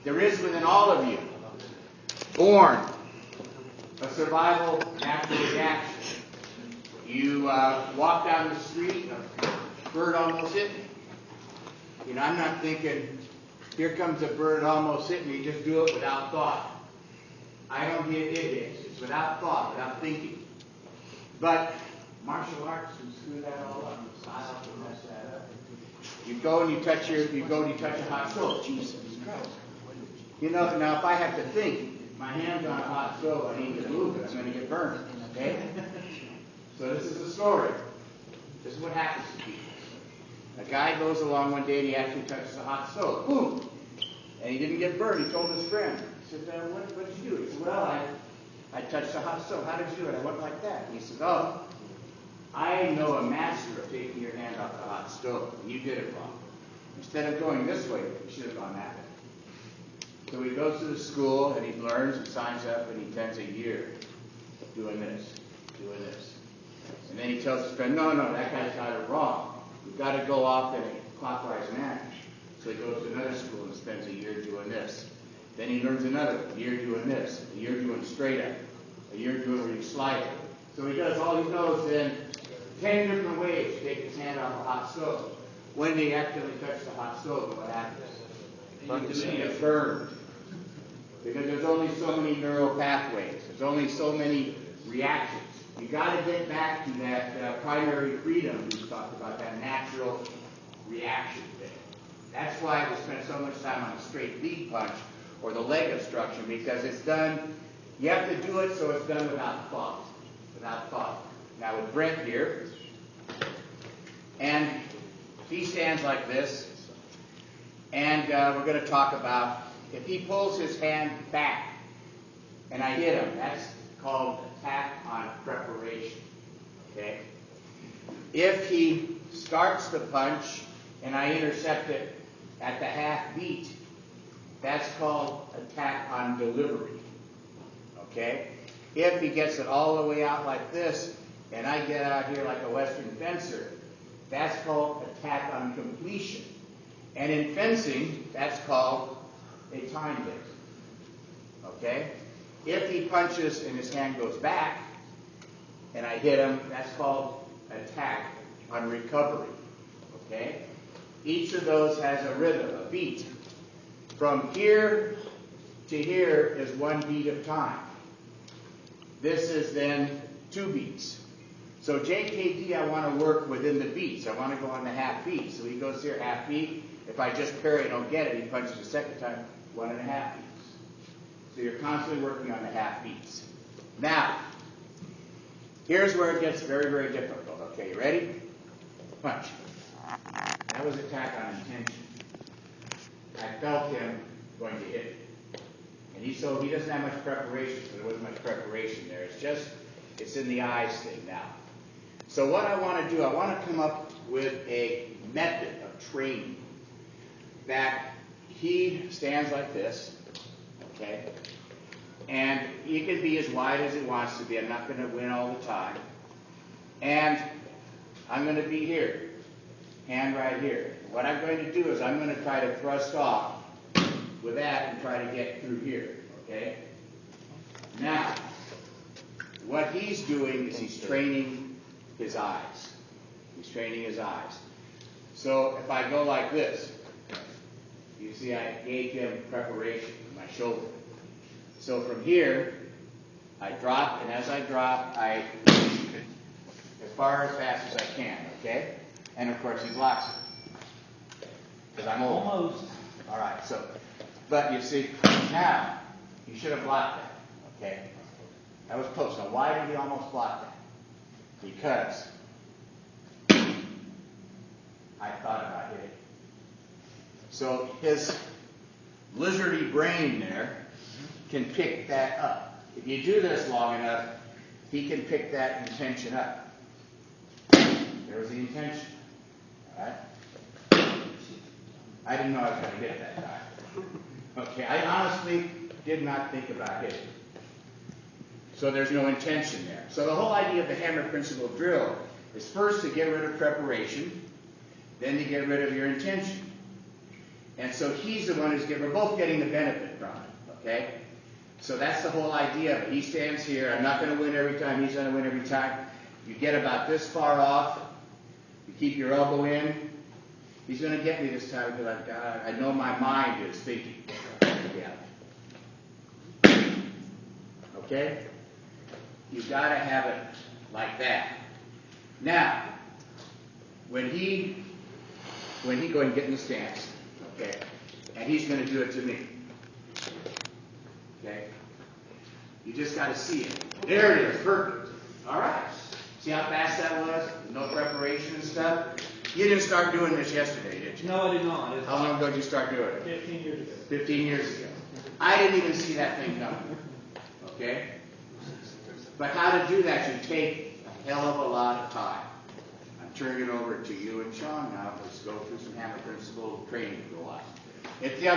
There is within all of you, born, a survival natural reaction. You walk down the street, a bird almost hit me. You know, I'm not thinking, here comes a bird almost hit me, just do it without thought. I don't get it. It's without thought, without thinking. But martial arts can screw that all up. Style can mess that up. You go and you touch a hot stove. Jesus Christ. You know, now if I have to think, my hand's on a hot stove, I need to move it, I'm going to get burned. Okay? So this is a story. This is what happens to people. A guy goes along one day and he actually touches a hot stove. Boom! And he didn't get burned. He told his friend. He said, what did you do? He said, well, I touched a hot stove. How did you do it? I went like that. And he said, oh, I know a master of taking your hand off the hot stove. And you did it wrong. Instead of going this way, you should have gone that way. So he goes to the school and he learns and signs up and he spends a year doing this. And then he tells his friend, no, that guy's got it wrong. You've got to go off in a clockwise manner. So he goes to another school and spends a year doing this. Then he learns another year doing this, a year doing straight up, a year doing where you slide it. So he does all he knows in 10 different ways to take his hand off a hot stove. When they actually touch the hot stove, what happens? He gets burned. Because there's only so many neural pathways. There's only so many reactions. You got to get back to that primary freedom we talked about, that natural reaction thing. That's why we spend so much time on a straight lead punch or the leg obstruction, because it's done, you have to do it so it's done without thought. Without thought. Now with Brent here, and he stands like this, and we're going to talk about if he pulls his hand back and I hit him, that's called attack on preparation. Okay? If he starts the punch and I intercept it at the half beat, that's called attack on delivery. Okay? If he gets it all the way out like this and I get out here like a Western fencer, that's called attack on completion. And in fencing, that's called a time hit. Okay? If he punches and his hand goes back and I hit him, that's called attack on recovery. Okay? Each of those has a rhythm, a beat. From here to here is one beat of time. This is then 2 beats. So JKD, I want to work within the beats. I want to go on the half beat. So he goes here, half beat. If I just parry and don't get it, he punches the second time, 1.5 beats. So you're constantly working on the half beats. Now, here's where it gets very, very difficult. Okay, you ready? Punch. That was attack on intention. I felt him going to hit me. And he doesn't have much preparation, so there wasn't much preparation there. It's in the eyes thing now. So what I want to do, I want to come up with a method of training that he stands like this, okay? And he can be as wide as he wants to be. I'm not going to win all the time. And I'm going to be here, hand right here. What I'm going to do is I'm going to try to thrust off with that and try to get through here, okay? Now, what he's doing is he's training his eyes. He's training his eyes. So if I go like this, you see I gave him preparation in my shoulder. So from here, I drop, and as I drop, I as far as fast as I can, okay? And of course he blocks it. Because I'm old. Almost. All right, so, but you see, now, you should have blocked that, okay? That was close. Now, why did he almost block that? Because I thought about hitting. So his lizardy brain there can pick that up. If you do this long enough, he can pick that intention up. There was the intention. All right? I didn't know I was going to hit that time. Okay, I honestly did not think about hitting. So there's no intention there. So the whole idea of the hammer principle drill is first to get rid of preparation, then to get rid of your intention. And so he's the one who's getting, we're both getting the benefit from it, okay? So that's the whole idea of it. He stands here, I'm not going to win every time, he's going to win every time. You get about this far off, you keep your elbow in, he's going to get me this time because I know my mind is thinking. Yeah. Okay? You've got to have it like that. Now, when he go ahead and get in the stance, okay, and he's going to do it to me. Okay? You just got to see it. There it is, perfect. All right. See how fast that was? No preparation and stuff. You didn't start doing this yesterday, did you? No, I did not. How long ago did you start doing it? 15 years ago. 15 years ago. I didn't even see that thing coming. Okay? But how to do that, you take a hell of a lot of time. I'm turning it over to you and Shawn now. Let's go through some hammer principle training for a while.